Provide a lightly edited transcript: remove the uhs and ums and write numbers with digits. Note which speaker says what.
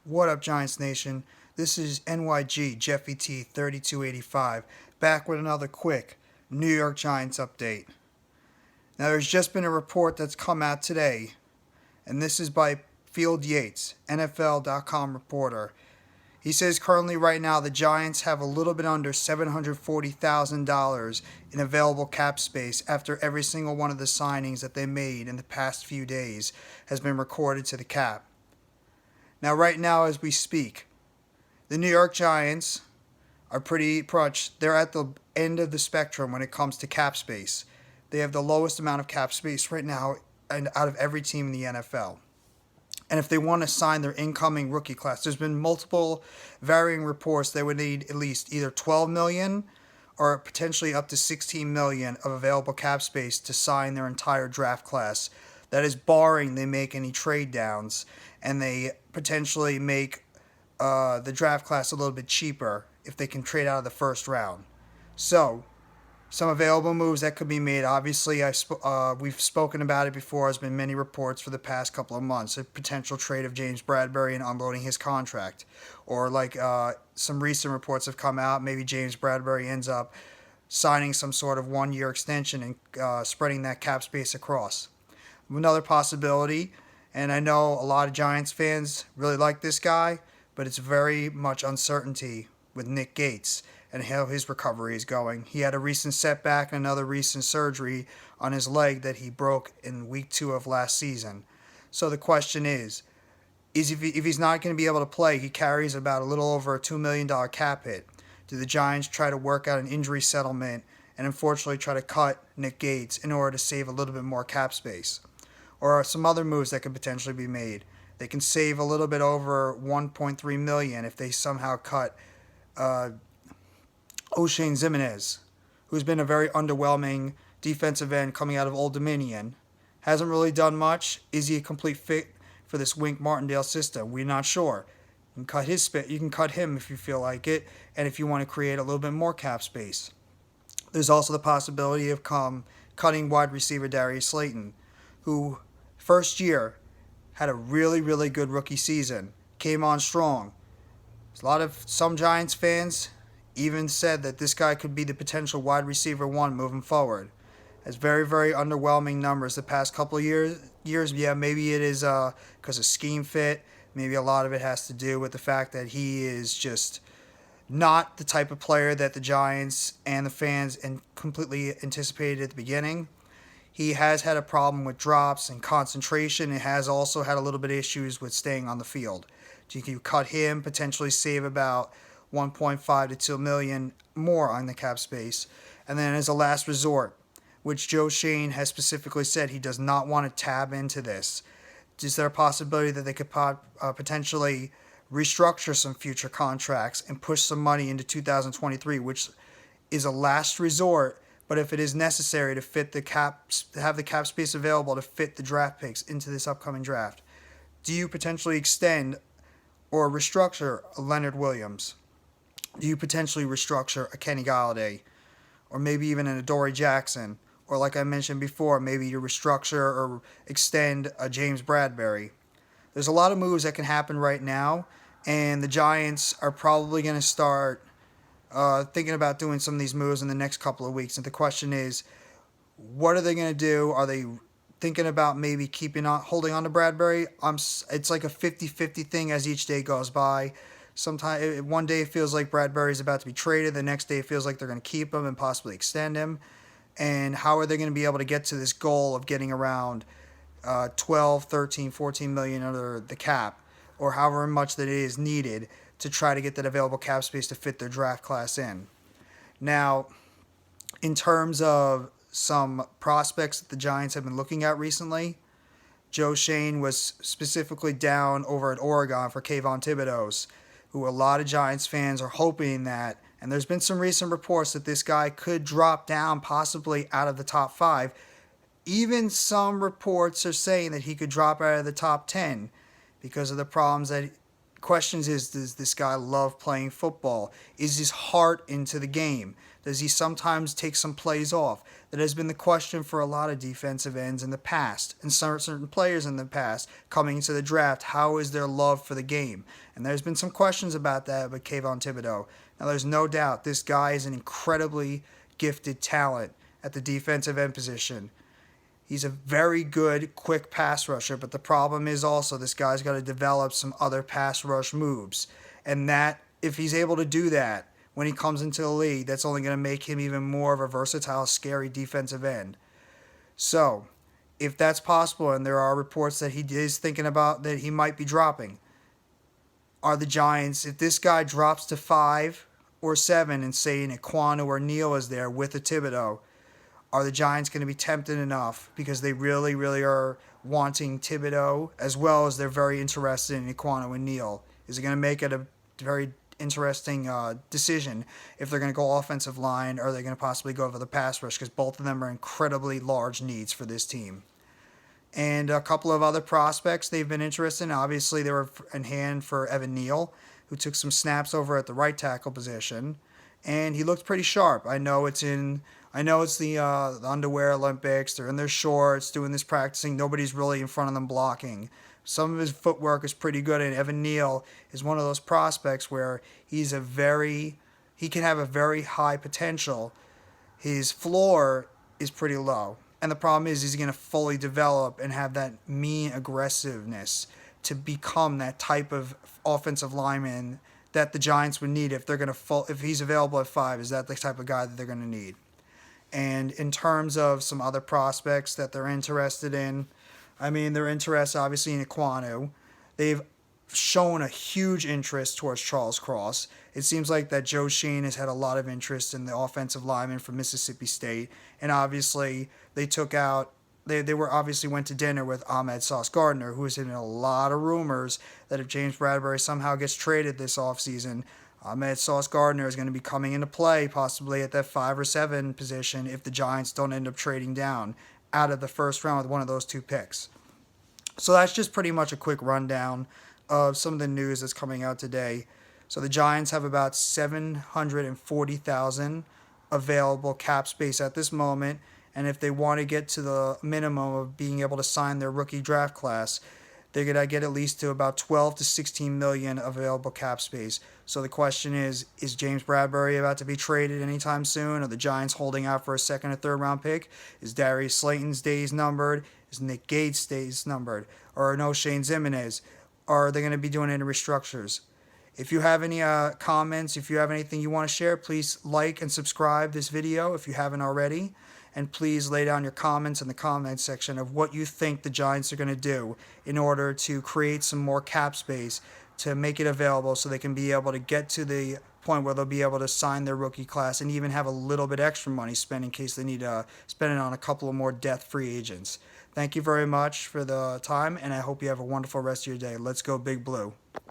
Speaker 1: What up, Giants Nation? This is NYG Jeffy T 3285 back with another quick New York Giants update. Now, there's just been a report that's come out today, and this is by Field Yates, NFL.com reporter. He says currently, right now, the Giants have a little bit under $740,000 in available cap space after every single one of the signings that they made in the past few days has been recorded to the cap. Now, right now, as we speak, the New York Giants are pretty much, they're at the end of the spectrum when it comes to cap space. They have the lowest amount of cap space right now and out of every team in the NFL. And if they want to sign their incoming rookie class, there's been multiple varying reports they would need at least either $12 million or potentially up to $16 million of available cap space to sign their entire draft class. That is barring they make any trade downs and they potentially make the draft class a little bit cheaper if they can trade out of the first round. So, some available moves that could be made. Obviously, we've spoken about it before. There's been many reports for the past couple of months. A potential trade of James Bradberry and unloading his contract. Or like some recent reports have come out, maybe James Bradberry ends up signing some sort of 1-year extension and spreading that cap space across. Another possibility, and I know a lot of Giants fans really like this guy, but it's very much uncertainty with Nick Gates and how his recovery is going. He had a recent setback and another recent surgery on his leg that he broke in week 2 of last season. So the question is if he's not going to be able to play, he carries about a little over a $2 million cap hit. Do the Giants try to work out an injury settlement and unfortunately try to cut Nick Gates in order to save a little bit more cap space? Or some other moves that could potentially be made. They can save a little bit over $1.3 million if they somehow cut Oshane Ximines, who's been a very underwhelming defensive end coming out of Old Dominion. Hasn't really done much. Is he a complete fit for this Wink Martindale system? We're not sure. You can cut him if you feel like it, and if you want to create a little bit more cap space. There's also the possibility of cutting wide receiver Darius Slayton, who first year had a really, really good rookie season, came on strong. Some Giants fans even said that this guy could be the potential wide receiver 1 moving forward. Has very, very underwhelming numbers the past couple of years. Yeah, maybe it is because of scheme fit. Maybe a lot of it has to do with the fact that he is just not the type of player that the Giants and the fans completely anticipated at the beginning. He has had a problem with drops and concentration. It has also had a little bit of issues with staying on the field. You can cut him, potentially save about $1.5 to $2 million more on the cap space. And then as a last resort, which Joe Schoen has specifically said he does not want to tab into this, is there a possibility that they could potentially restructure some future contracts and push some money into 2023, which is a last resort? But if it is necessary to fit the to have the cap space available to fit the draft picks into this upcoming draft, do you potentially extend or restructure a Leonard Williams? Do you potentially restructure a Kenny Golladay? Or maybe even an Adoree Jackson? Or like I mentioned before, maybe you restructure or extend a James Bradberry? There's a lot of moves that can happen right now, and the Giants are probably going to start thinking about doing some of these moves in the next couple of weeks. And the question is, what are they going to do? Are they thinking about maybe holding on to Bradberry? It's like a 50-50 thing as each day goes by. Sometimes one day it feels like Bradberry is about to be traded. The next day it feels like they're going to keep him and possibly extend him. And how are they going to be able to get to this goal of getting around 12, 13, 14 million under the cap, or however much that it is needed to try to get that available cap space to fit their draft class in? Now, in terms of some prospects that the Giants have been looking at recently, Joe Schoen was specifically down over at Oregon for Kayvon Thibodeaux, who a lot of Giants fans are hoping that, and there's been some recent reports that this guy could drop down possibly out of the top 5. Even some reports are saying that he could drop out of the top 10 because of the problems that questions is, does this guy love playing football? Is his heart into the game? Does he sometimes take some plays off? That has been the question for a lot of defensive ends in the past, and certain players in the past coming into the draft. How is their love for the game? And there's been some questions about that with Kayvon Thibodeaux. Now, there's no doubt this guy is an incredibly gifted talent at the defensive end position. He's a very good, quick pass rusher, but the problem is also this guy's got to develop some other pass rush moves. And that, if he's able to do that when he comes into the league, that's only going to make him even more of a versatile, scary defensive end. So, if that's possible, and there are reports that he is thinking about that he might be dropping, are the Giants, if this guy drops to 5 or 7 and say an Ekwonu or Neal is there with a Thibodeaux, are the Giants going to be tempted enough because they really, really are wanting Thibodeaux as well as they're very interested in Ekwonu and Neal? Is it going to make it a very interesting decision if they're going to go offensive line or are they going to possibly go over the pass rush, because both of them are incredibly large needs for this team? And a couple of other prospects they've been interested in. Obviously, they were in hand for Evan Neal, who took some snaps over at the right tackle position, and he looked pretty sharp. I know it's the underwear Olympics. They're in their shorts doing this practicing. Nobody's really in front of them blocking. Some of his footwork is pretty good, and Evan Neal is one of those prospects where he can have a very high potential. His floor is pretty low. And the problem is he's going to fully develop and have that mean aggressiveness to become that type of offensive lineman that the Giants would need if they're going to if he's available at 5. Is that the type of guy that they're going to need? And in terms of some other prospects that they're interested in, they're interested obviously in Ekwonu. They've shown a huge interest towards Charles Cross. It seems like that Joe Schoen has had a lot of interest in the offensive lineman from Mississippi State, and obviously they went to dinner with Ahmed Sauce Gardner, who is in a lot of rumors that if James Bradberry somehow gets traded this offseason, Ahmed Sauce Gardner is going to be coming into play possibly at that 5 or 7 position if the Giants don't end up trading down out of the first round with one of those 2 picks. So that's just pretty much a quick rundown of some of the news that's coming out today. So the Giants have about $740,000 available cap space at this moment, and if they want to get to the minimum of being able to sign their rookie draft class, they're going to get at least to about 12 to 16 million available cap space. So the question is James Bradberry about to be traded anytime soon? Are the Giants holding out for a 2nd or 3rd round pick? Is Darius Slayton's days numbered? Is Nick Gates' days numbered? Or no Shane Zimenez? Are they going to be doing any restructures? If you have any comments, if you have anything you want to share, please like and subscribe this video if you haven't already. And please lay down your comments in the comment section of what you think the Giants are going to do in order to create some more cap space to make it available so they can be able to get to the point where they'll be able to sign their rookie class and even have a little bit extra money spent in case they need to spend it on a couple of more death-free agents. Thank you very much for the time, and I hope you have a wonderful rest of your day. Let's go Big Blue.